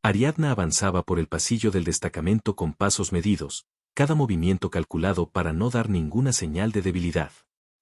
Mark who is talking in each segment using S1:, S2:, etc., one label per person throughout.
S1: Ariadna avanzaba por el pasillo del destacamento con pasos medidos, cada movimiento calculado para no dar ninguna señal de debilidad.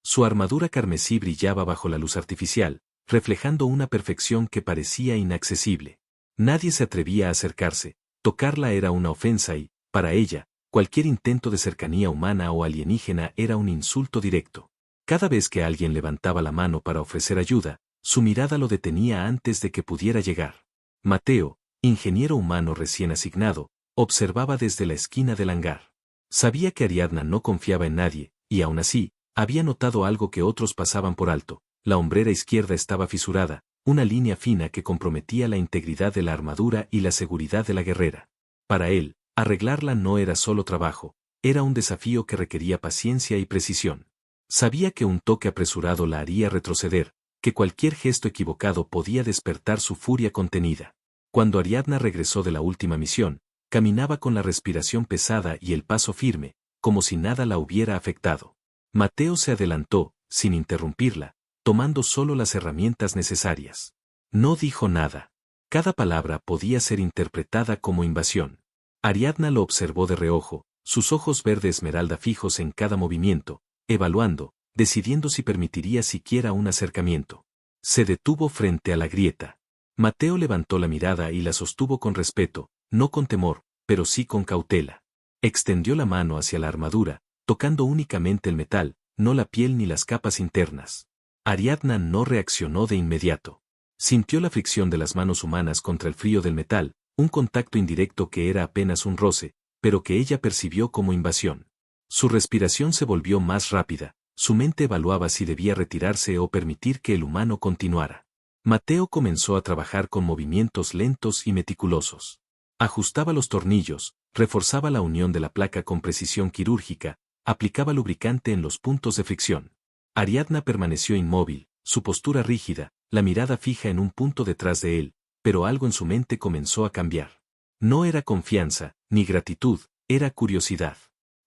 S1: Su armadura carmesí brillaba bajo la luz artificial, reflejando una perfección que parecía inaccesible. Nadie se atrevía a acercarse, tocarla era una ofensa y, para ella, cualquier intento de cercanía humana o alienígena era un insulto directo. Cada vez que alguien levantaba la mano para ofrecer ayuda, su mirada lo detenía antes de que pudiera llegar. Mateo, ingeniero humano recién asignado, observaba desde la esquina del hangar. Sabía que Ariadna no confiaba en nadie, y aún así, había notado algo que otros pasaban por alto. La hombrera izquierda estaba fisurada, una línea fina que comprometía la integridad de la armadura y la seguridad de la guerrera. Para él, arreglarla no era solo trabajo, era un desafío que requería paciencia y precisión. Sabía que un toque apresurado la haría retroceder, que cualquier gesto equivocado podía despertar su furia contenida. Cuando Ariadna regresó de la última misión, caminaba con la respiración pesada y el paso firme, como si nada la hubiera afectado. Mateo se adelantó, sin interrumpirla, tomando solo las herramientas necesarias. No dijo nada. Cada palabra podía ser interpretada como invasión. Ariadna lo observó de reojo, sus ojos verde esmeralda fijos en cada movimiento, evaluando, decidiendo si permitiría siquiera un acercamiento. Se detuvo frente a la grieta. Mateo levantó la mirada y la sostuvo con respeto, no con temor, pero sí con cautela. Extendió la mano hacia la armadura, tocando únicamente el metal, no la piel ni las capas internas. Ariadna no reaccionó de inmediato. Sintió la fricción de las manos humanas contra el frío del metal, un contacto indirecto que era apenas un roce, pero que ella percibió como invasión. Su respiración se volvió más rápida, su mente evaluaba si debía retirarse o permitir que el humano continuara. Mateo comenzó a trabajar con movimientos lentos y meticulosos. Ajustaba los tornillos, reforzaba la unión de la placa con precisión quirúrgica, aplicaba lubricante en los puntos de fricción. Ariadna permaneció inmóvil, su postura rígida, la mirada fija en un punto detrás de él, pero algo en su mente comenzó a cambiar. No era confianza, ni gratitud, era curiosidad.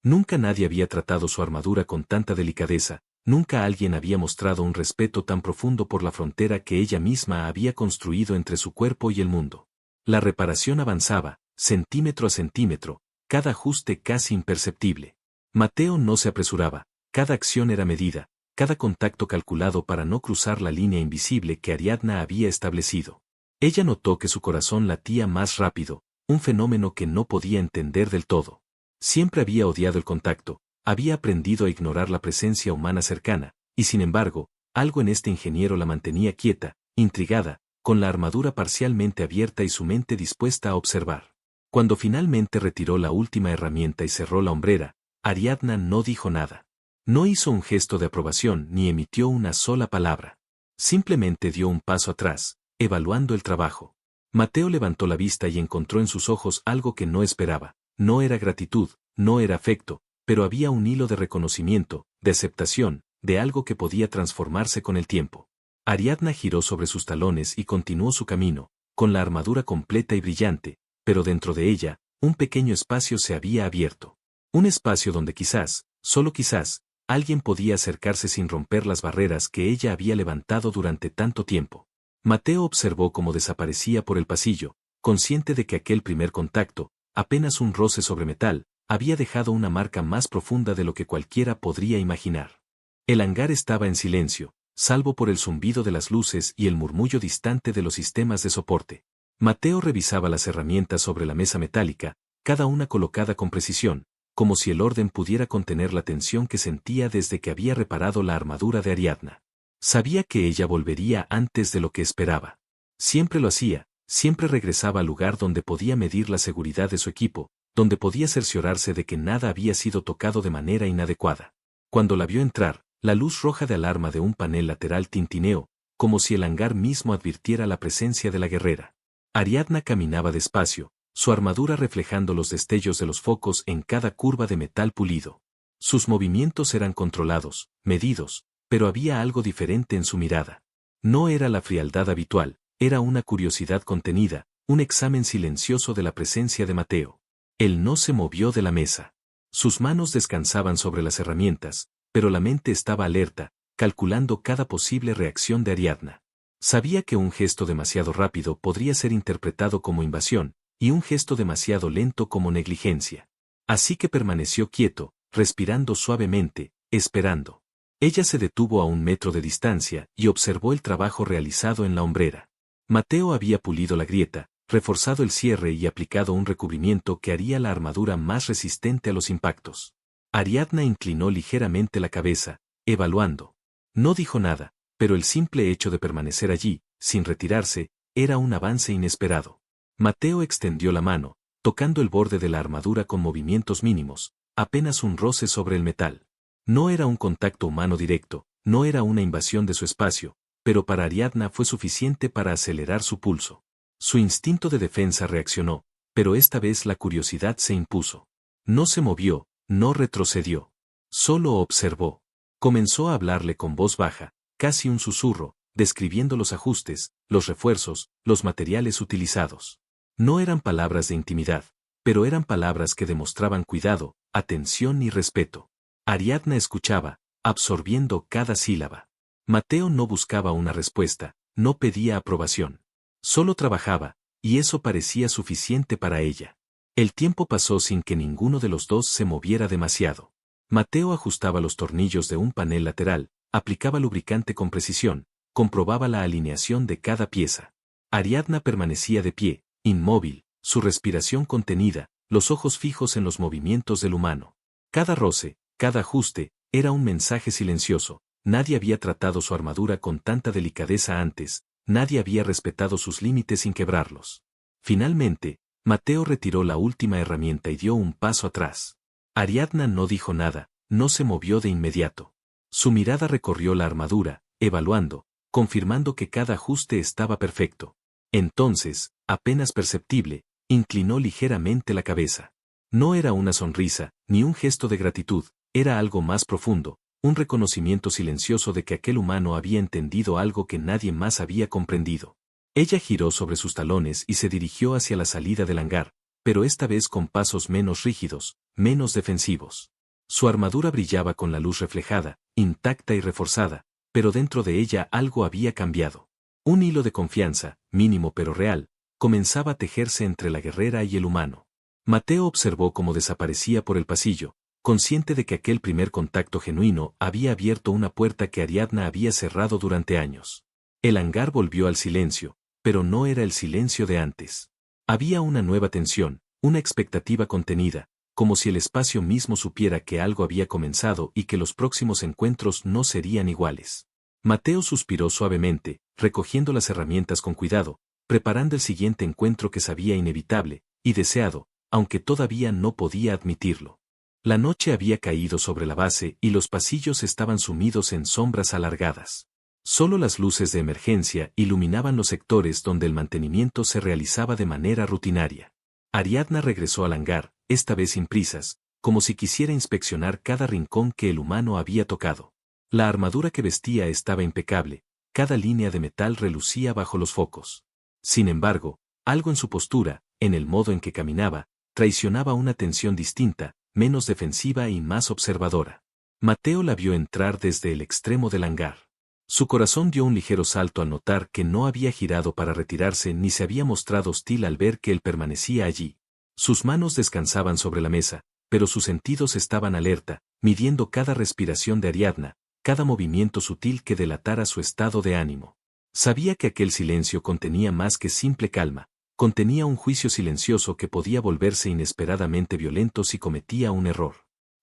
S1: Nunca nadie había tratado su armadura con tanta delicadeza, nunca alguien había mostrado un respeto tan profundo por la frontera que ella misma había construido entre su cuerpo y el mundo. La reparación avanzaba, centímetro a centímetro, cada ajuste casi imperceptible. Mateo no se apresuraba, cada acción era medida, cada contacto calculado para no cruzar la línea invisible que Ariadna había establecido. Ella notó que su corazón latía más rápido, un fenómeno que no podía entender del todo. Siempre había odiado el contacto, había aprendido a ignorar la presencia humana cercana, y sin embargo, algo en este ingeniero la mantenía quieta, intrigada, con la armadura parcialmente abierta y su mente dispuesta a observar. Cuando finalmente retiró la última herramienta y cerró la hombrera, Ariadna no dijo nada. No hizo un gesto de aprobación ni emitió una sola palabra. Simplemente dio un paso atrás, evaluando el trabajo. Mateo levantó la vista y encontró en sus ojos algo que no esperaba. No era gratitud, no era afecto, pero había un hilo de reconocimiento, de aceptación, de algo que podía transformarse con el tiempo. Ariadna giró sobre sus talones y continuó su camino, con la armadura completa y brillante, pero dentro de ella, un pequeño espacio se había abierto. Un espacio donde quizás, solo quizás, alguien podía acercarse sin romper las barreras que ella había levantado durante tanto tiempo. Mateo observó cómo desaparecía por el pasillo, consciente de que aquel primer contacto, apenas un roce sobre metal, había dejado una marca más profunda de lo que cualquiera podría imaginar. El hangar estaba en silencio, salvo por el zumbido de las luces y el murmullo distante de los sistemas de soporte. Mateo revisaba las herramientas sobre la mesa metálica, cada una colocada con precisión, como si el orden pudiera contener la tensión que sentía desde que había reparado la armadura de Ariadna. Sabía que ella volvería antes de lo que esperaba. Siempre lo hacía, siempre regresaba al lugar donde podía medir la seguridad de su equipo, donde podía cerciorarse de que nada había sido tocado de manera inadecuada. Cuando la vio entrar, la luz roja de alarma de un panel lateral tintineó, como si el hangar mismo advirtiera la presencia de la guerrera. Ariadna caminaba despacio, su armadura reflejando los destellos de los focos en cada curva de metal pulido. Sus movimientos eran controlados, medidos, pero había algo diferente en su mirada. No era la frialdad habitual, era una curiosidad contenida, un examen silencioso de la presencia de Mateo. Él no se movió de la mesa. Sus manos descansaban sobre las herramientas, pero la mente estaba alerta, calculando cada posible reacción de Ariadna. Sabía que un gesto demasiado rápido podría ser interpretado como invasión, y un gesto demasiado lento como negligencia. Así que permaneció quieto, respirando suavemente, esperando. Ella se detuvo a 1 metro de distancia y observó el trabajo realizado en la hombrera. Mateo había pulido la grieta, reforzado el cierre y aplicado un recubrimiento que haría la armadura más resistente a los impactos. Ariadna inclinó ligeramente la cabeza, evaluando. No dijo nada, pero el simple hecho de permanecer allí, sin retirarse, era un avance inesperado. Mateo extendió la mano, tocando el borde de la armadura con movimientos mínimos, apenas un roce sobre el metal. No era un contacto humano directo, no era una invasión de su espacio, pero para Ariadna fue suficiente para acelerar su pulso. Su instinto de defensa reaccionó, pero esta vez la curiosidad se impuso. No se movió, no retrocedió. Solo observó. Comenzó a hablarle con voz baja, casi un susurro, describiendo los ajustes, los refuerzos, los materiales utilizados. No eran palabras de intimidad, pero eran palabras que demostraban cuidado, atención y respeto. Ariadna escuchaba, absorbiendo cada sílaba. Mateo no buscaba una respuesta, no pedía aprobación. Solo trabajaba, y eso parecía suficiente para ella. El tiempo pasó sin que ninguno de los dos se moviera demasiado. Mateo ajustaba los tornillos de un panel lateral, aplicaba lubricante con precisión, comprobaba la alineación de cada pieza. Ariadna permanecía de pie, inmóvil, su respiración contenida, los ojos fijos en los movimientos del humano. Cada roce, cada ajuste, era un mensaje silencioso. Nadie había tratado su armadura con tanta delicadeza antes, nadie había respetado sus límites sin quebrarlos. Finalmente, Mateo retiró la última herramienta y dio un paso atrás. Ariadna no dijo nada, no se movió de inmediato. Su mirada recorrió la armadura, evaluando, confirmando que cada ajuste estaba perfecto. Entonces, apenas perceptible, inclinó ligeramente la cabeza. No era una sonrisa, ni un gesto de gratitud, era algo más profundo, un reconocimiento silencioso de que aquel humano había entendido algo que nadie más había comprendido. Ella giró sobre sus talones y se dirigió hacia la salida del hangar, pero esta vez con pasos menos rígidos, menos defensivos. Su armadura brillaba con la luz reflejada, intacta y reforzada, pero dentro de ella algo había cambiado. Un hilo de confianza, mínimo pero real, comenzaba a tejerse entre la guerrera y el humano. Mateo observó cómo desaparecía por el pasillo, consciente de que aquel primer contacto genuino había abierto una puerta que Ariadna había cerrado durante años. El hangar volvió al silencio, pero no era el silencio de antes. Había una nueva tensión, una expectativa contenida, como si el espacio mismo supiera que algo había comenzado y que los próximos encuentros no serían iguales. Mateo suspiró suavemente, recogiendo las herramientas con cuidado, preparando el siguiente encuentro que sabía inevitable y deseado, aunque todavía no podía admitirlo. La noche había caído sobre la base y los pasillos estaban sumidos en sombras alargadas. Solo las luces de emergencia iluminaban los sectores donde el mantenimiento se realizaba de manera rutinaria. Ariadna regresó al hangar, esta vez sin prisas, como si quisiera inspeccionar cada rincón que el humano había tocado. La armadura que vestía estaba impecable, cada línea de metal relucía bajo los focos. Sin embargo, algo en su postura, en el modo en que caminaba, traicionaba una tensión distinta, menos defensiva y más observadora. Mateo la vio entrar desde el extremo del hangar. Su corazón dio un ligero salto al notar que no había girado para retirarse ni se había mostrado hostil al ver que él permanecía allí. Sus manos descansaban sobre la mesa, pero sus sentidos estaban alerta, midiendo cada respiración de Ariadna, cada movimiento sutil que delatara su estado de ánimo. Sabía que aquel silencio contenía más que simple calma, contenía un juicio silencioso que podía volverse inesperadamente violento si cometía un error.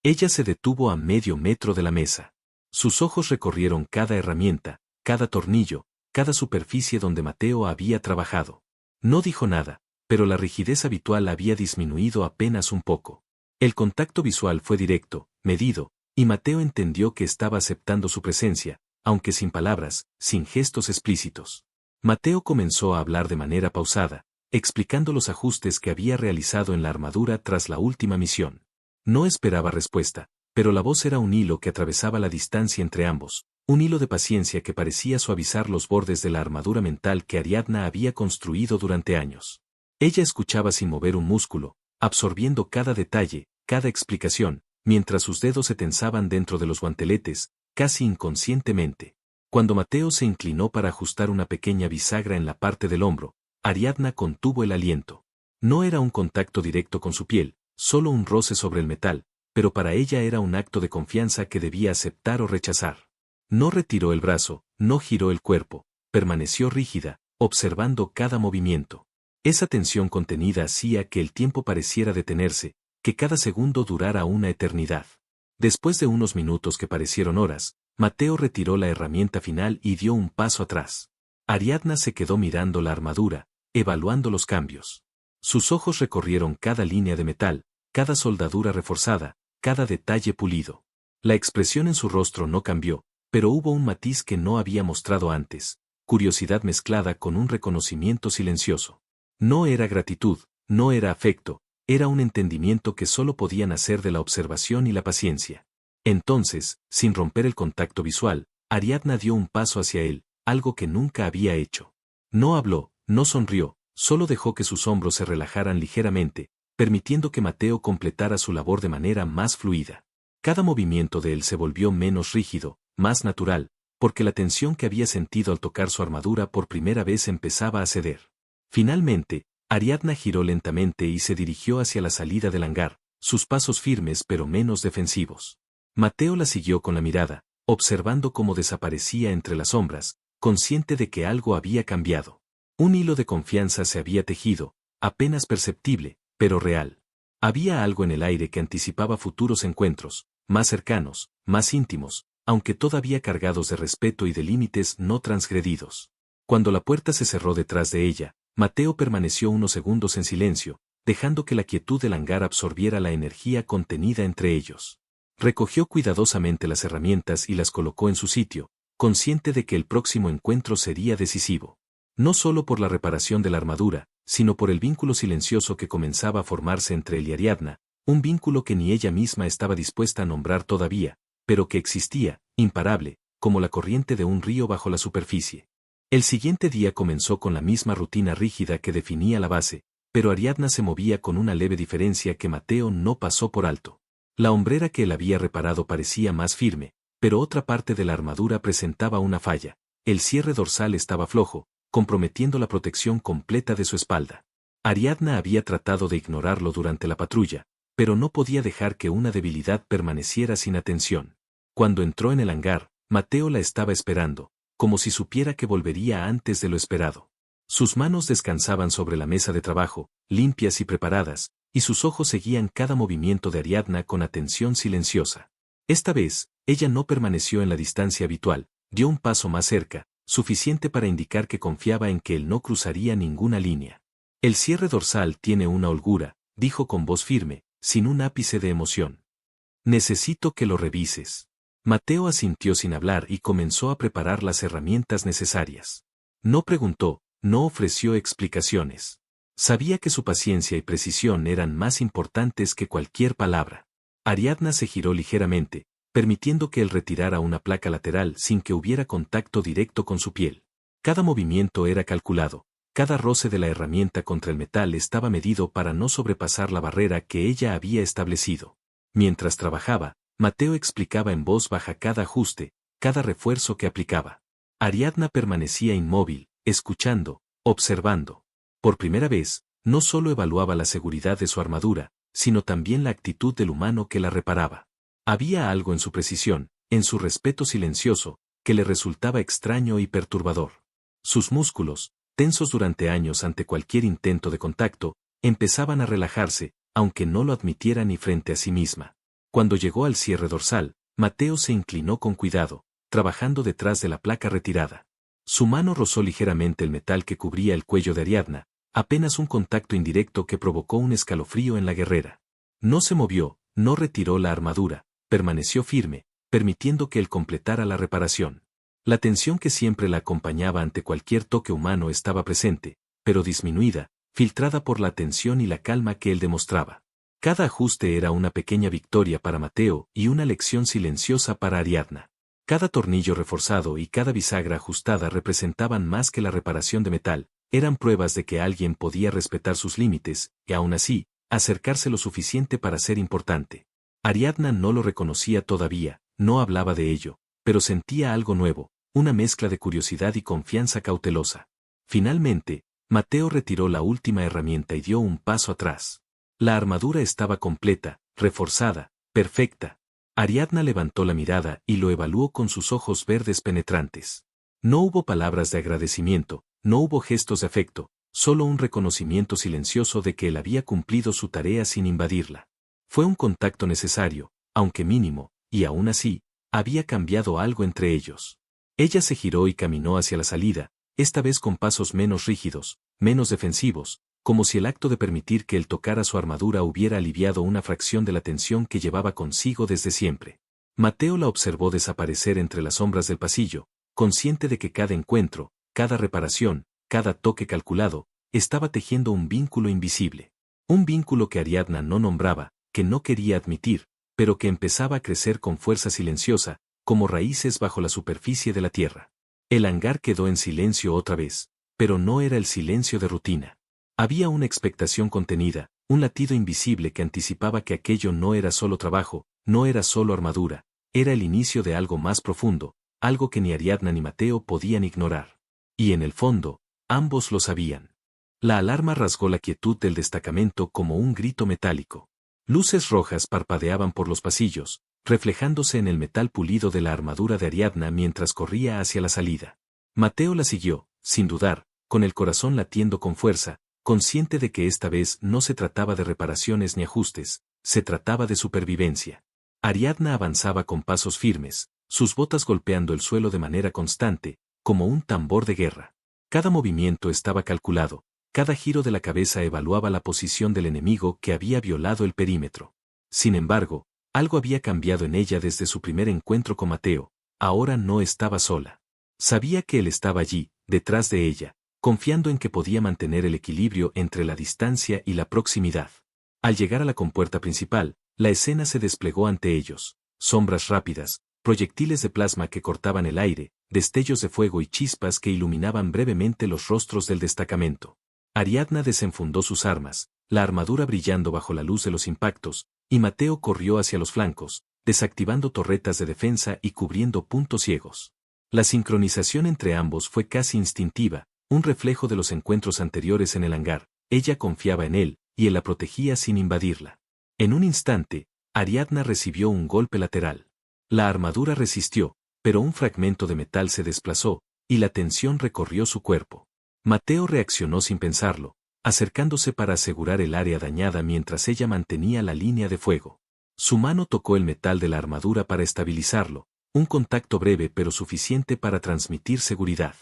S1: Ella se detuvo a medio metro de la mesa. Sus ojos recorrieron cada herramienta, cada tornillo, cada superficie donde Mateo había trabajado. No dijo nada, pero la rigidez habitual había disminuido apenas un poco. El contacto visual fue directo, medido, y Mateo entendió que estaba aceptando su presencia, aunque sin palabras, sin gestos explícitos. Mateo comenzó a hablar de manera pausada, explicando los ajustes que había realizado en la armadura tras la última misión. No esperaba respuesta, pero la voz era un hilo que atravesaba la distancia entre ambos, un hilo de paciencia que parecía suavizar los bordes de la armadura mental que Ariadna había construido durante años. Ella escuchaba sin mover un músculo, absorbiendo cada detalle, cada explicación, mientras sus dedos se tensaban dentro de los guanteletes, casi inconscientemente. Cuando Mateo se inclinó para ajustar una pequeña bisagra en la parte del hombro, Ariadna contuvo el aliento. No era un contacto directo con su piel, solo un roce sobre el metal, pero para ella era un acto de confianza que debía aceptar o rechazar. No retiró el brazo, no giró el cuerpo, permaneció rígida, observando cada movimiento. Esa tensión contenida hacía que el tiempo pareciera detenerse, que cada segundo durara una eternidad. Después de unos minutos que parecieron horas, Mateo retiró la herramienta final y dio un paso atrás. Ariadna se quedó mirando la armadura, evaluando los cambios. Sus ojos recorrieron cada línea de metal, cada soldadura reforzada, cada detalle pulido. La expresión en su rostro no cambió, pero hubo un matiz que no había mostrado antes, curiosidad mezclada con un reconocimiento silencioso. No era gratitud, no era afecto, era un entendimiento que solo podía nacer de la observación y la paciencia. Entonces, sin romper el contacto visual, Ariadna dio un paso hacia él, algo que nunca había hecho. No habló, no sonrió, solo dejó que sus hombros se relajaran ligeramente, permitiendo que Mateo completara su labor de manera más fluida. Cada movimiento de él se volvió menos rígido, más natural, porque la tensión que había sentido al tocar su armadura por primera vez empezaba a ceder. Finalmente, Ariadna giró lentamente y se dirigió hacia la salida del hangar, sus pasos firmes pero menos defensivos. Mateo la siguió con la mirada, observando cómo desaparecía entre las sombras, consciente de que algo había cambiado. Un hilo de confianza se había tejido, apenas perceptible, pero real. Había algo en el aire que anticipaba futuros encuentros, más cercanos, más íntimos, aunque todavía cargados de respeto y de límites no transgredidos. Cuando la puerta se cerró detrás de ella, Mateo permaneció unos segundos en silencio, dejando que la quietud del hangar absorbiera la energía contenida entre ellos. Recogió cuidadosamente las herramientas y las colocó en su sitio, consciente de que el próximo encuentro sería decisivo. No solo por la reparación de la armadura, sino por el vínculo silencioso que comenzaba a formarse entre él y Ariadna, un vínculo que ni ella misma estaba dispuesta a nombrar todavía, pero que existía, imparable, como la corriente de un río bajo la superficie. El siguiente día comenzó con la misma rutina rígida que definía la base, pero Ariadna se movía con una leve diferencia que Mateo no pasó por alto. La hombrera que él había reparado parecía más firme, pero otra parte de la armadura presentaba una falla. El cierre dorsal estaba flojo, comprometiendo la protección completa de su espalda. Ariadna había tratado de ignorarlo durante la patrulla, pero no podía dejar que una debilidad permaneciera sin atención. Cuando entró en el hangar, Mateo la estaba esperando, como si supiera que volvería antes de lo esperado. Sus manos descansaban sobre la mesa de trabajo, limpias y preparadas, y sus ojos seguían cada movimiento de Ariadna con atención silenciosa. Esta vez, ella no permaneció en la distancia habitual, dio un paso más cerca, suficiente para indicar que confiaba en que él no cruzaría ninguna línea. El cierre dorsal tiene una holgura, dijo con voz firme, sin un ápice de emoción. Necesito que lo revises. Mateo asintió sin hablar y comenzó a preparar las herramientas necesarias. No preguntó, no ofreció explicaciones. Sabía que su paciencia y precisión eran más importantes que cualquier palabra. Ariadna se giró ligeramente, permitiendo que él retirara una placa lateral sin que hubiera contacto directo con su piel. Cada movimiento era calculado, cada roce de la herramienta contra el metal estaba medido para no sobrepasar la barrera que ella había establecido. Mientras trabajaba, Mateo explicaba en voz baja cada ajuste, cada refuerzo que aplicaba. Ariadna permanecía inmóvil, escuchando, observando. Por primera vez, no solo evaluaba la seguridad de su armadura, sino también la actitud del humano que la reparaba. Había algo en su precisión, en su respeto silencioso, que le resultaba extraño y perturbador. Sus músculos, tensos durante años ante cualquier intento de contacto, empezaban a relajarse, aunque no lo admitiera ni frente a sí misma. Cuando llegó al cierre dorsal, Mateo se inclinó con cuidado, trabajando detrás de la placa retirada. Su mano rozó ligeramente el metal que cubría el cuello de Ariadna, apenas un contacto indirecto que provocó un escalofrío en la guerrera. No se movió, no retiró la armadura, permaneció firme, permitiendo que él completara la reparación. La tensión que siempre la acompañaba ante cualquier toque humano estaba presente, pero disminuida, filtrada por la atención y la calma que él demostraba. Cada ajuste era una pequeña victoria para Mateo y una lección silenciosa para Ariadna. Cada tornillo reforzado y cada bisagra ajustada representaban más que la reparación de metal, eran pruebas de que alguien podía respetar sus límites, y aún así, acercarse lo suficiente para ser importante. Ariadna no lo reconocía todavía, no hablaba de ello, pero sentía algo nuevo, una mezcla de curiosidad y confianza cautelosa. Finalmente, Mateo retiró la última herramienta y dio un paso atrás. La armadura estaba completa, reforzada, perfecta. Ariadna levantó la mirada y lo evaluó con sus ojos verdes penetrantes. No hubo palabras de agradecimiento, no hubo gestos de afecto, solo un reconocimiento silencioso de que él había cumplido su tarea sin invadirla. Fue un contacto necesario, aunque mínimo, y aún así, había cambiado algo entre ellos. Ella se giró y caminó hacia la salida, esta vez con pasos menos rígidos, menos defensivos, como si el acto de permitir que él tocara su armadura hubiera aliviado una fracción de la tensión que llevaba consigo desde siempre. Mateo la observó desaparecer entre las sombras del pasillo, consciente de que cada encuentro, cada reparación, cada toque calculado, estaba tejiendo un vínculo invisible. Un vínculo que Ariadna no nombraba, que no quería admitir, pero que empezaba a crecer con fuerza silenciosa, como raíces bajo la superficie de la tierra. El hangar quedó en silencio otra vez, pero no era el silencio de rutina. Había una expectación contenida, un latido invisible que anticipaba que aquello no era solo trabajo, no era solo armadura, era el inicio de algo más profundo, algo que ni Ariadna ni Mateo podían ignorar. Y en el fondo, ambos lo sabían. La alarma rasgó la quietud del destacamento como un grito metálico. Luces rojas parpadeaban por los pasillos, reflejándose en el metal pulido de la armadura de Ariadna mientras corría hacia la salida. Mateo la siguió, sin dudar, con el corazón latiendo con fuerza, consciente de que esta vez no se trataba de reparaciones ni ajustes, se trataba de supervivencia. Ariadna avanzaba con pasos firmes, sus botas golpeando el suelo de manera constante, como un tambor de guerra. Cada movimiento estaba calculado, cada giro de la cabeza evaluaba la posición del enemigo que había violado el perímetro. Sin embargo, algo había cambiado en ella desde su primer encuentro con Mateo, ahora no estaba sola. Sabía que él estaba allí, detrás de ella, confiando en que podía mantener el equilibrio entre la distancia y la proximidad. Al llegar a la compuerta principal, la escena se desplegó ante ellos, sombras rápidas, proyectiles de plasma que cortaban el aire, destellos de fuego y chispas que iluminaban brevemente los rostros del destacamento. Ariadna desenfundó sus armas, la armadura brillando bajo la luz de los impactos, y Mateo corrió hacia los flancos, desactivando torretas de defensa y cubriendo puntos ciegos. La sincronización entre ambos fue casi instintiva, un reflejo de los encuentros anteriores en el hangar. Ella confiaba en él, y él la protegía sin invadirla. En un instante, Ariadna recibió un golpe lateral. La armadura resistió, pero un fragmento de metal se desplazó, y la tensión recorrió su cuerpo. Mateo reaccionó sin pensarlo, acercándose para asegurar el área dañada mientras ella mantenía la línea de fuego. Su mano tocó el metal de la armadura para estabilizarlo, un contacto breve pero suficiente para transmitir seguridad.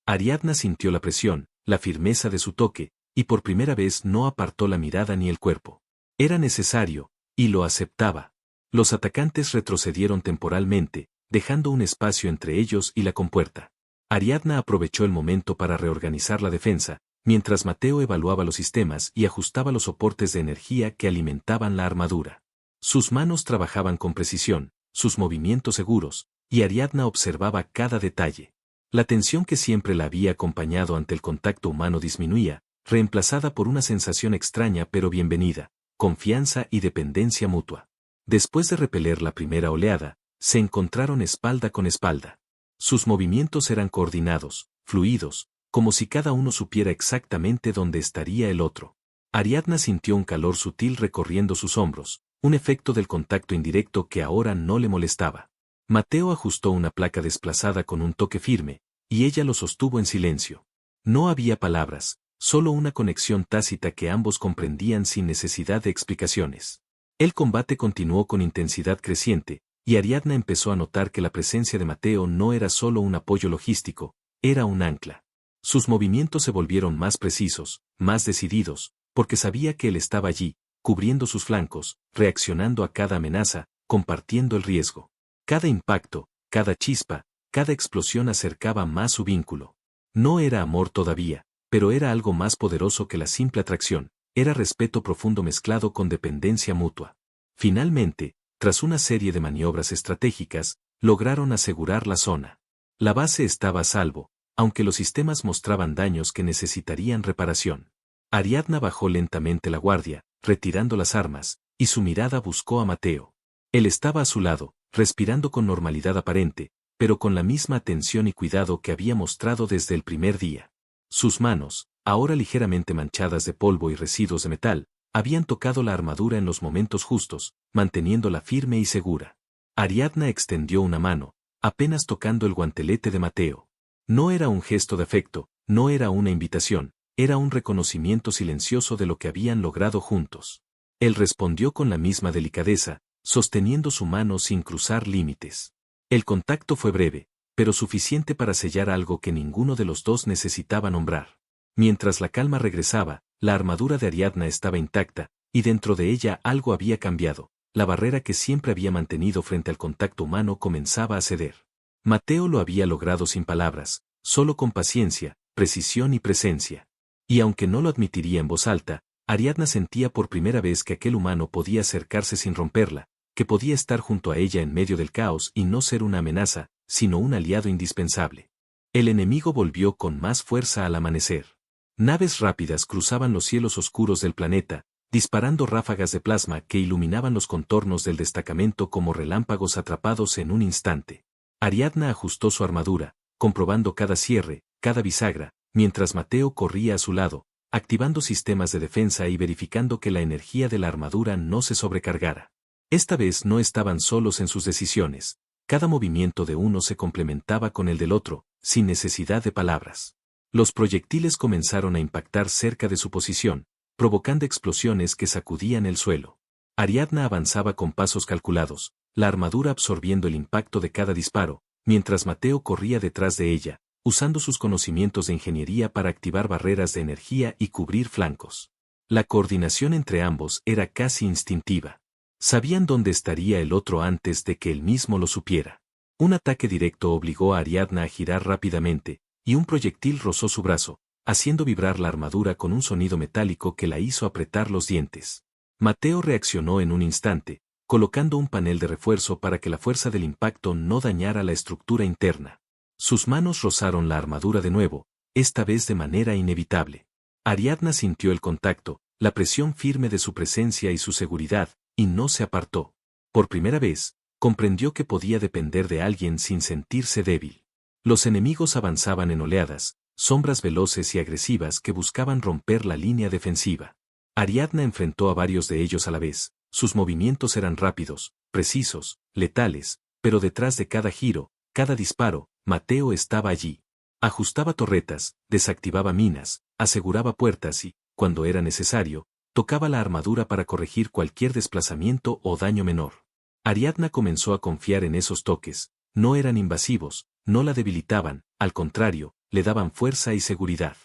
S1: Ariadna sintió la presión, la firmeza de su toque, y por primera vez no apartó la mirada ni el cuerpo. Era necesario, y lo aceptaba. Los atacantes retrocedieron temporalmente, dejando un espacio entre ellos y la compuerta. Ariadna aprovechó el momento para reorganizar la defensa, mientras Mateo evaluaba los sistemas y ajustaba los soportes de energía que alimentaban la armadura. Sus manos trabajaban con precisión, sus movimientos seguros, y Ariadna observaba cada detalle. La tensión que siempre la había acompañado ante el contacto humano disminuía, reemplazada por una sensación extraña pero bienvenida, confianza y dependencia mutua. Después de repeler la primera oleada, se encontraron espalda con espalda. Sus movimientos eran coordinados, fluidos, como si cada uno supiera exactamente dónde estaría el otro. Ariadna sintió un calor sutil recorriendo sus hombros, un efecto del contacto indirecto que ahora no le molestaba. Mateo ajustó una placa desplazada con un toque firme, y ella lo sostuvo en silencio. No había palabras, solo una conexión tácita que ambos comprendían sin necesidad de explicaciones. El combate continuó con intensidad creciente, y Ariadna empezó a notar que la presencia de Mateo no era solo un apoyo logístico, era un ancla. Sus movimientos se volvieron más precisos, más decididos, porque sabía que él estaba allí, cubriendo sus flancos, reaccionando a cada amenaza, compartiendo el riesgo. Cada impacto, cada chispa, cada explosión acercaba más su vínculo. No era amor todavía, pero era algo más poderoso que la simple atracción, era respeto profundo mezclado con dependencia mutua. Finalmente, tras una serie de maniobras estratégicas, lograron asegurar la zona. La base estaba a salvo, aunque los sistemas mostraban daños que necesitarían reparación. Ariadna bajó lentamente la guardia, retirando las armas, y su mirada buscó a Mateo. Él estaba a su lado, respirando con normalidad aparente, pero con la misma atención y cuidado que había mostrado desde el primer día. Sus manos, ahora ligeramente manchadas de polvo y residuos de metal, habían tocado la armadura en los momentos justos, manteniéndola firme y segura. Ariadna extendió una mano, apenas tocando el guantelete de Mateo. No era un gesto de afecto, no era una invitación, era un reconocimiento silencioso de lo que habían logrado juntos. Él respondió con la misma delicadeza, sosteniendo su mano sin cruzar límites. El contacto fue breve, pero suficiente para sellar algo que ninguno de los dos necesitaba nombrar. Mientras la calma regresaba, la armadura de Ariadna estaba intacta, y dentro de ella algo había cambiado. La barrera que siempre había mantenido frente al contacto humano comenzaba a ceder. Mateo lo había logrado sin palabras, solo con paciencia, precisión y presencia. Y aunque no lo admitiría en voz alta, Ariadna sentía por primera vez que aquel humano podía acercarse sin romperla, que podía estar junto a ella en medio del caos y no ser una amenaza, sino un aliado indispensable. El enemigo volvió con más fuerza al amanecer. Naves rápidas cruzaban los cielos oscuros del planeta, disparando ráfagas de plasma que iluminaban los contornos del destacamento como relámpagos atrapados en un instante. Ariadna ajustó su armadura, comprobando cada cierre, cada bisagra, mientras Mateo corría a su lado, activando sistemas de defensa y verificando que la energía de la armadura no se sobrecargara. Esta vez no estaban solos en sus decisiones. Cada movimiento de uno se complementaba con el del otro, sin necesidad de palabras. Los proyectiles comenzaron a impactar cerca de su posición, provocando explosiones que sacudían el suelo. Ariadna avanzaba con pasos calculados, la armadura absorbiendo el impacto de cada disparo, mientras Mateo corría detrás de ella, usando sus conocimientos de ingeniería para activar barreras de energía y cubrir flancos. La coordinación entre ambos era casi instintiva. Sabían dónde estaría el otro antes de que él mismo lo supiera. Un ataque directo obligó a Ariadna a girar rápidamente, y un proyectil rozó su brazo, haciendo vibrar la armadura con un sonido metálico que la hizo apretar los dientes. Mateo reaccionó en un instante, colocando un panel de refuerzo para que la fuerza del impacto no dañara la estructura interna. Sus manos rozaron la armadura de nuevo, esta vez de manera inevitable. Ariadna sintió el contacto, la presión firme de su presencia y su seguridad, y no se apartó. Por primera vez, comprendió que podía depender de alguien sin sentirse débil. Los enemigos avanzaban en oleadas, sombras veloces y agresivas que buscaban romper la línea defensiva. Ariadna enfrentó a varios de ellos a la vez, sus movimientos eran rápidos, precisos, letales, pero detrás de cada giro, cada disparo, Mateo estaba allí. Ajustaba torretas, desactivaba minas, aseguraba puertas y, cuando era necesario, tocaba la armadura para corregir cualquier desplazamiento o daño menor. Ariadna comenzó a confiar en esos toques, no eran invasivos, no la debilitaban, al contrario, le daban fuerza y seguridad.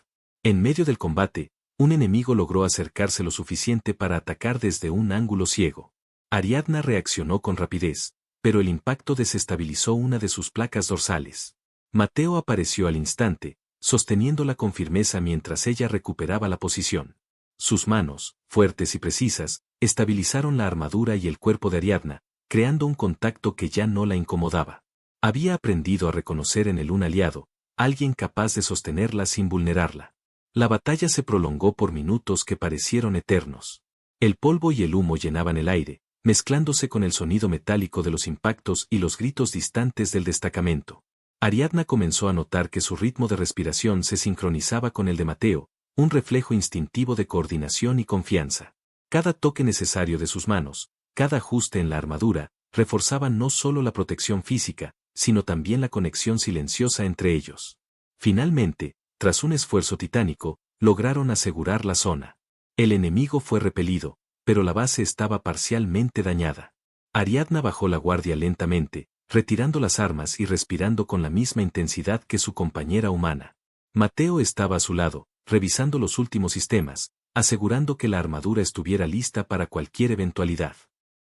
S1: En medio del combate, un enemigo logró acercarse lo suficiente para atacar desde un ángulo ciego. Ariadna reaccionó con rapidez, pero el impacto desestabilizó una de sus placas dorsales. Mateo apareció al instante, sosteniéndola con firmeza mientras ella recuperaba la posición. Sus manos, fuertes y precisas, estabilizaron la armadura y el cuerpo de Ariadna, creando un contacto que ya no la incomodaba. Había aprendido a reconocer en él un aliado, alguien capaz de sostenerla sin vulnerarla. La batalla se prolongó por minutos que parecieron eternos. El polvo y el humo llenaban el aire, mezclándose con el sonido metálico de los impactos y los gritos distantes del destacamento. Ariadna comenzó a notar que su ritmo de respiración se sincronizaba con el de Mateo, un reflejo instintivo de coordinación y confianza. Cada toque necesario de sus manos, cada ajuste en la armadura, reforzaba no solo la protección física, sino también la conexión silenciosa entre ellos. Finalmente, tras un esfuerzo titánico, lograron asegurar la zona. El enemigo fue repelido, pero la base estaba parcialmente dañada. Ariadna bajó la guardia lentamente, retirando las armas y respirando con la misma intensidad que su compañera humana. Mateo estaba a su lado, revisando los últimos sistemas, asegurando que la armadura estuviera lista para cualquier eventualidad.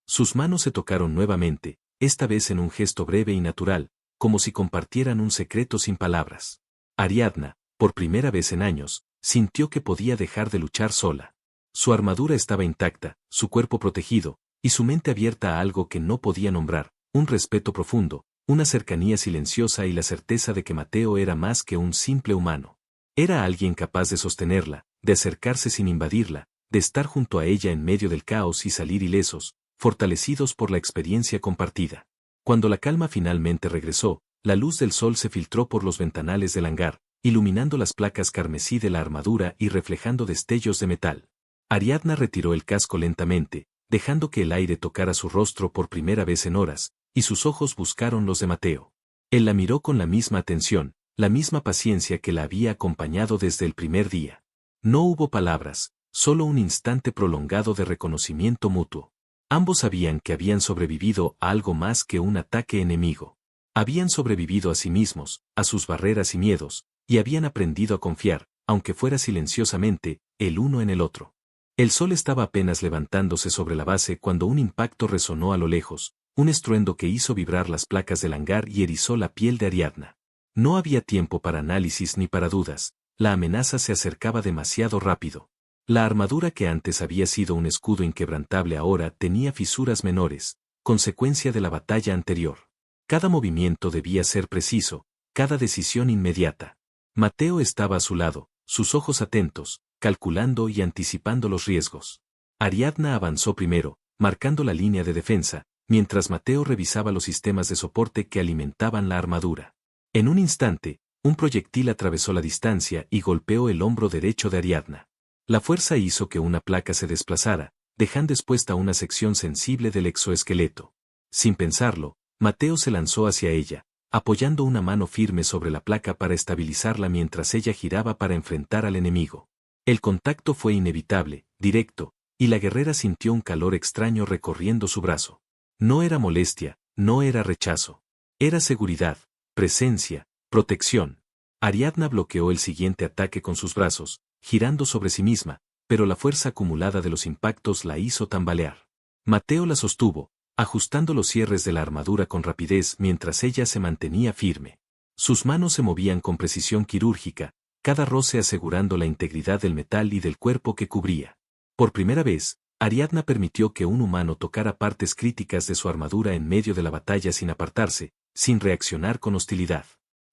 S1: Sus manos se tocaron nuevamente, esta vez en un gesto breve y natural, como si compartieran un secreto sin palabras. Ariadna, por primera vez en años, sintió que podía dejar de luchar sola. Su armadura estaba intacta, su cuerpo protegido, y su mente abierta a algo que no podía nombrar, un respeto profundo, una cercanía silenciosa y la certeza de que Mateo era más que un simple humano. Era alguien capaz de sostenerla, de acercarse sin invadirla, de estar junto a ella en medio del caos y salir ilesos, fortalecidos por la experiencia compartida. Cuando la calma finalmente regresó, la luz del sol se filtró por los ventanales del hangar, iluminando las placas carmesí de la armadura y reflejando destellos de metal. Ariadna retiró el casco lentamente, dejando que el aire tocara su rostro por primera vez en horas, y sus ojos buscaron los de Mateo. Él la miró con la misma atención, la misma paciencia que la había acompañado desde el primer día. No hubo palabras, solo un instante prolongado de reconocimiento mutuo. Ambos sabían que habían sobrevivido a algo más que un ataque enemigo. Habían sobrevivido a sí mismos, a sus barreras y miedos, y habían aprendido a confiar, aunque fuera silenciosamente, el uno en el otro. El sol estaba apenas levantándose sobre la base cuando un impacto resonó a lo lejos, un estruendo que hizo vibrar las placas del hangar y erizó la piel de Ariadna. No había tiempo para análisis ni para dudas, la amenaza se acercaba demasiado rápido. La armadura que antes había sido un escudo inquebrantable ahora tenía fisuras menores, consecuencia de la batalla anterior. Cada movimiento debía ser preciso, cada decisión inmediata. Mateo estaba a su lado, sus ojos atentos, calculando y anticipando los riesgos. Ariadna avanzó primero, marcando la línea de defensa, mientras Mateo revisaba los sistemas de soporte que alimentaban la armadura. En un instante, un proyectil atravesó la distancia y golpeó el hombro derecho de Ariadna. La fuerza hizo que una placa se desplazara, dejando expuesta una sección sensible del exoesqueleto. Sin pensarlo, Mateo se lanzó hacia ella, apoyando una mano firme sobre la placa para estabilizarla mientras ella giraba para enfrentar al enemigo. El contacto fue inevitable, directo, y la guerrera sintió un calor extraño recorriendo su brazo. No era molestia, no era rechazo. Era seguridad, presencia, protección. Ariadna bloqueó el siguiente ataque con sus brazos, girando sobre sí misma, pero la fuerza acumulada de los impactos la hizo tambalear. Mateo la sostuvo, ajustando los cierres de la armadura con rapidez mientras ella se mantenía firme. Sus manos se movían con precisión quirúrgica, cada roce asegurando la integridad del metal y del cuerpo que cubría. Por primera vez, Ariadna permitió que un humano tocara partes críticas de su armadura en medio de la batalla sin apartarse, sin reaccionar con hostilidad.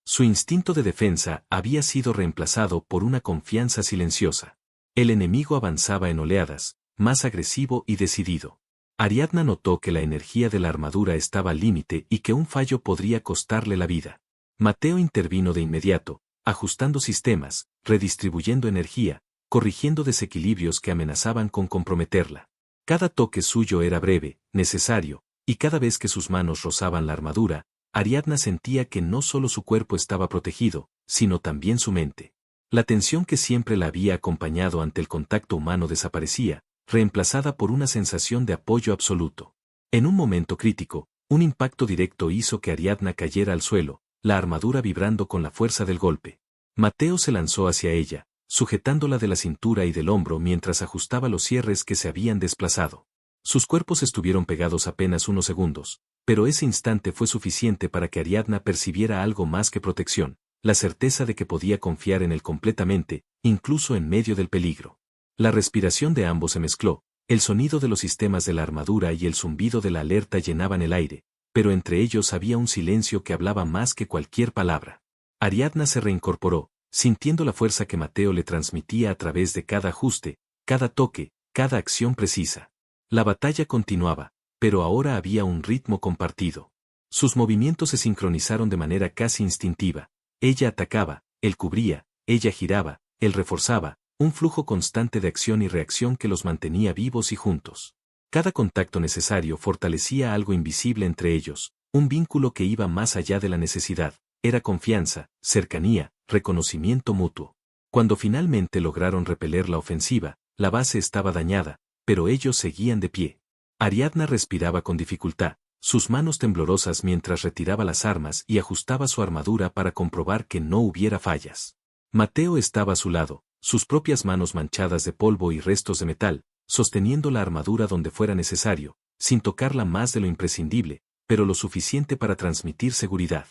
S1: Su instinto de defensa había sido reemplazado por una confianza silenciosa. El enemigo avanzaba en oleadas, más agresivo y decidido. Ariadna notó que la energía de la armadura estaba al límite y que un fallo podría costarle la vida. Mateo intervino de inmediato, ajustando sistemas, redistribuyendo energía, corrigiendo desequilibrios que amenazaban con comprometerla. Cada toque suyo era breve, necesario, y cada vez que sus manos rozaban la armadura, Ariadna sentía que no solo su cuerpo estaba protegido, sino también su mente. La tensión que siempre la había acompañado ante el contacto humano desaparecía, reemplazada por una sensación de apoyo absoluto. En un momento crítico, un impacto directo hizo que Ariadna cayera al suelo, la armadura vibrando con la fuerza del golpe. Mateo se lanzó hacia ella, sujetándola de la cintura y del hombro mientras ajustaba los cierres que se habían desplazado. Sus cuerpos estuvieron pegados apenas unos segundos, pero ese instante fue suficiente para que Ariadna percibiera algo más que protección, la certeza de que podía confiar en él completamente, incluso en medio del peligro. La respiración de ambos se mezcló, el sonido de los sistemas de la armadura y el zumbido de la alerta llenaban el aire, pero entre ellos había un silencio que hablaba más que cualquier palabra. Ariadna se reincorporó, sintiendo la fuerza que Mateo le transmitía a través de cada ajuste, cada toque, cada acción precisa. La batalla continuaba, pero ahora había un ritmo compartido. Sus movimientos se sincronizaron de manera casi instintiva. Ella atacaba, él cubría, ella giraba, él reforzaba, un flujo constante de acción y reacción que los mantenía vivos y juntos. Cada contacto necesario fortalecía algo invisible entre ellos, un vínculo que iba más allá de la necesidad, era confianza, cercanía, reconocimiento mutuo. Cuando finalmente lograron repeler la ofensiva, la base estaba dañada, pero ellos seguían de pie. Ariadna respiraba con dificultad, sus manos temblorosas mientras retiraba las armas y ajustaba su armadura para comprobar que no hubiera fallas. Mateo estaba a su lado, sus propias manos manchadas de polvo y restos de metal, sosteniendo la armadura donde fuera necesario, sin tocarla más de lo imprescindible, pero lo suficiente para transmitir seguridad.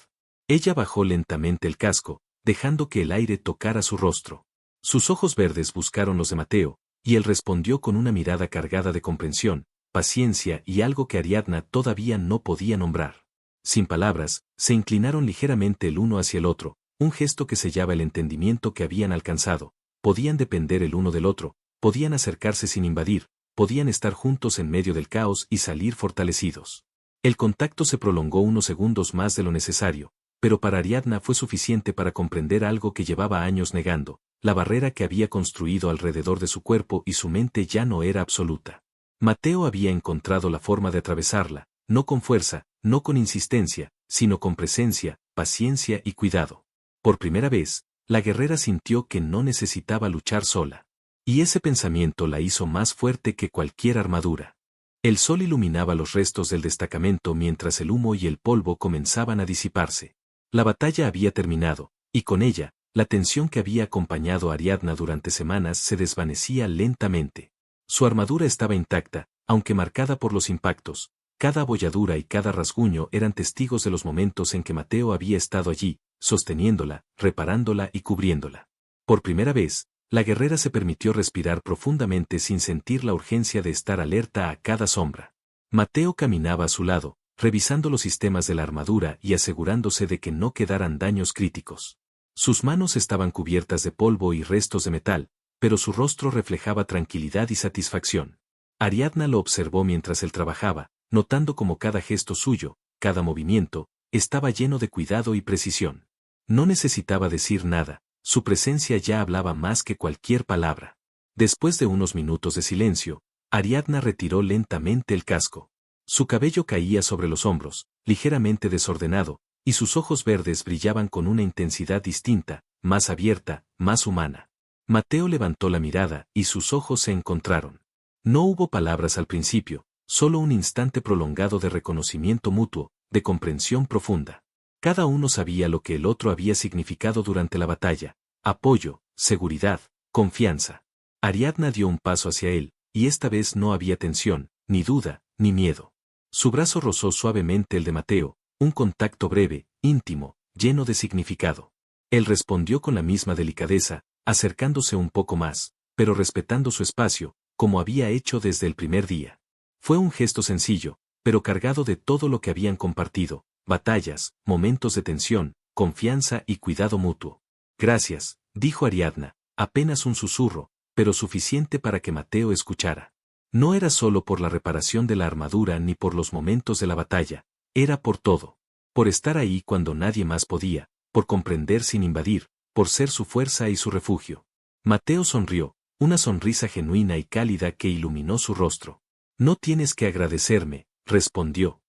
S1: Ella bajó lentamente el casco, dejando que el aire tocara su rostro. Sus ojos verdes buscaron los de Mateo, y él respondió con una mirada cargada de comprensión, paciencia y algo que Ariadna todavía no podía nombrar. Sin palabras, se inclinaron ligeramente el uno hacia el otro, un gesto que sellaba el entendimiento que habían alcanzado. Podían depender el uno del otro, podían acercarse sin invadir, podían estar juntos en medio del caos y salir fortalecidos. El contacto se prolongó unos segundos más de lo necesario, pero para Ariadna fue suficiente para comprender algo que llevaba años negando: la barrera que había construido alrededor de su cuerpo y su mente ya no era absoluta. Mateo había encontrado la forma de atravesarla, no con fuerza, no con insistencia, sino con presencia, paciencia y cuidado. Por primera vez, la guerrera sintió que no necesitaba luchar sola. Y ese pensamiento la hizo más fuerte que cualquier armadura. El sol iluminaba los restos del destacamento mientras el humo y el polvo comenzaban a disiparse. La batalla había terminado, y con ella, la tensión que había acompañado a Ariadna durante semanas se desvanecía lentamente. Su armadura estaba intacta, aunque marcada por los impactos. Cada abolladura y cada rasguño eran testigos de los momentos en que Mateo había estado allí, sosteniéndola, reparándola y cubriéndola. Por primera vez, la guerrera se permitió respirar profundamente sin sentir la urgencia de estar alerta a cada sombra. Mateo caminaba a su lado, revisando los sistemas de la armadura y asegurándose de que no quedaran daños críticos. Sus manos estaban cubiertas de polvo y restos de metal, pero su rostro reflejaba tranquilidad y satisfacción. Ariadna lo observó mientras él trabajaba, notando cómo cada gesto suyo, cada movimiento, estaba lleno de cuidado y precisión. No necesitaba decir nada, su presencia ya hablaba más que cualquier palabra. Después de unos minutos de silencio, Ariadna retiró lentamente el casco. Su cabello caía sobre los hombros, ligeramente desordenado, y sus ojos verdes brillaban con una intensidad distinta, más abierta, más humana. Mateo levantó la mirada y sus ojos se encontraron. No hubo palabras al principio, solo un instante prolongado de reconocimiento mutuo, de comprensión profunda. Cada uno sabía lo que el otro había significado durante la batalla: apoyo, seguridad, confianza. Ariadna dio un paso hacia él, y esta vez no había tensión, ni duda, ni miedo. Su brazo rozó suavemente el de Mateo, un contacto breve, íntimo, lleno de significado. Él respondió con la misma delicadeza, acercándose un poco más, pero respetando su espacio, como había hecho desde el primer día. Fue un gesto sencillo, pero cargado de todo lo que habían compartido: batallas, momentos de tensión, confianza y cuidado mutuo. Gracias, dijo Ariadna, apenas un susurro, pero suficiente para que Mateo escuchara. No era solo por la reparación de la armadura ni por los momentos de la batalla, era por todo. Por estar ahí cuando nadie más podía, por comprender sin invadir, por ser su fuerza y su refugio. Mateo sonrió, una sonrisa genuina y cálida que iluminó su rostro. No tienes que agradecerme, respondió.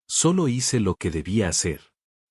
S1: Solo hice lo que debía hacer.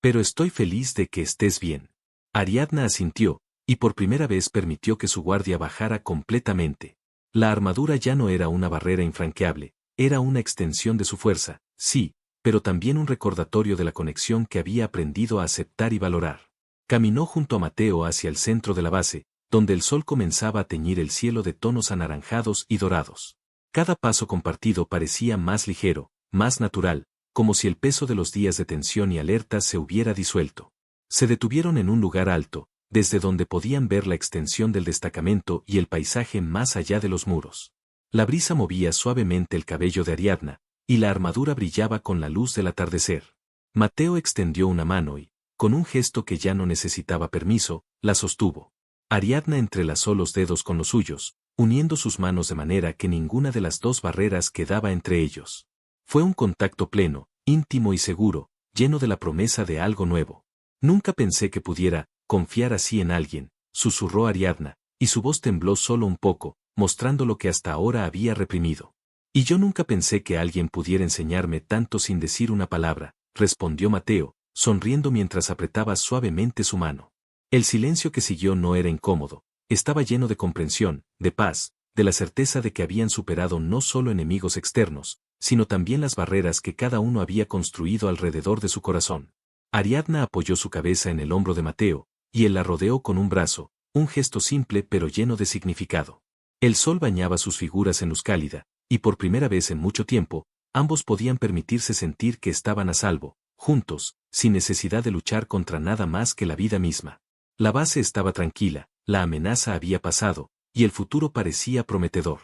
S1: Pero estoy feliz de que estés bien. Ariadna asintió, y por primera vez permitió que su guardia bajara completamente. La armadura ya no era una barrera infranqueable, era una extensión de su fuerza, sí, pero también un recordatorio de la conexión que había aprendido a aceptar y valorar. Caminó junto a Mateo hacia el centro de la base, donde el sol comenzaba a teñir el cielo de tonos anaranjados y dorados. Cada paso compartido parecía más ligero, más natural, como si el peso de los días de tensión y alerta se hubiera disuelto. Se detuvieron en un lugar alto, desde donde podían ver la extensión del destacamento y el paisaje más allá de los muros. La brisa movía suavemente el cabello de Ariadna, y la armadura brillaba con la luz del atardecer. Mateo extendió una mano y, con un gesto que ya no necesitaba permiso, la sostuvo. Ariadna entrelazó los dedos con los suyos, uniendo sus manos de manera que ninguna de las dos barreras quedaba entre ellos. Fue un contacto pleno, íntimo y seguro, lleno de la promesa de algo nuevo. Nunca pensé que pudiera confiar así en alguien, susurró Ariadna, y su voz tembló solo un poco, mostrando lo que hasta ahora había reprimido. Y yo nunca pensé que alguien pudiera enseñarme tanto sin decir una palabra, respondió Mateo, sonriendo mientras apretaba suavemente su mano. El silencio que siguió no era incómodo, estaba lleno de comprensión, de paz, de la certeza de que habían superado no solo enemigos externos, sino también las barreras que cada uno había construido alrededor de su corazón. Ariadna apoyó su cabeza en el hombro de Mateo, y él la rodeó con un brazo, un gesto simple pero lleno de significado. El sol bañaba sus figuras en luz cálida, y por primera vez en mucho tiempo, ambos podían permitirse sentir que estaban a salvo, juntos, sin necesidad de luchar contra nada más que la vida misma. La base estaba tranquila, la amenaza había pasado, y el futuro parecía prometedor.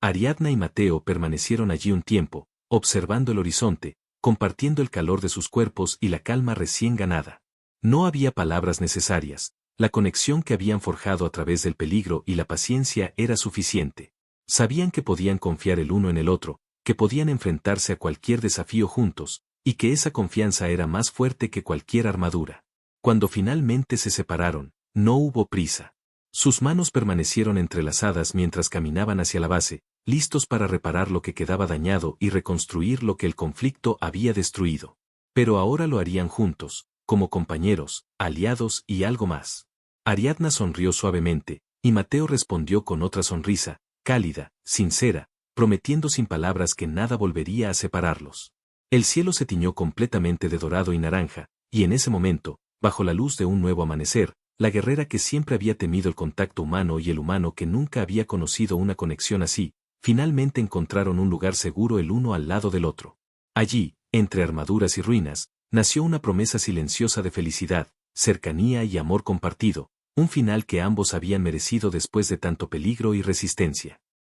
S1: Ariadna y Mateo permanecieron allí un tiempo, observando el horizonte, compartiendo el calor de sus cuerpos y la calma recién ganada. No había palabras necesarias, la conexión que habían forjado a través del peligro y la paciencia era suficiente. Sabían que podían confiar el uno en el otro, que podían enfrentarse a cualquier desafío juntos, y que esa confianza era más fuerte que cualquier armadura. Cuando finalmente se separaron, no hubo prisa. Sus manos permanecieron entrelazadas mientras caminaban hacia la base, listos para reparar lo que quedaba dañado y reconstruir lo que el conflicto había destruido. Pero ahora lo harían juntos, como compañeros, aliados y algo más. Ariadna sonrió suavemente, y Mateo respondió con otra sonrisa, cálida, sincera, prometiendo sin palabras que nada volvería a separarlos. El cielo se tiñó completamente de dorado y naranja, y en ese momento, bajo la luz de un nuevo amanecer, la guerrera que siempre había temido el contacto humano y el humano que nunca había conocido una conexión así, finalmente encontraron un lugar seguro el uno al lado del otro. Allí, entre armaduras y ruinas, nació una promesa silenciosa de felicidad, cercanía y amor compartido, un final que ambos habían merecido después de tanto peligro y resistencia.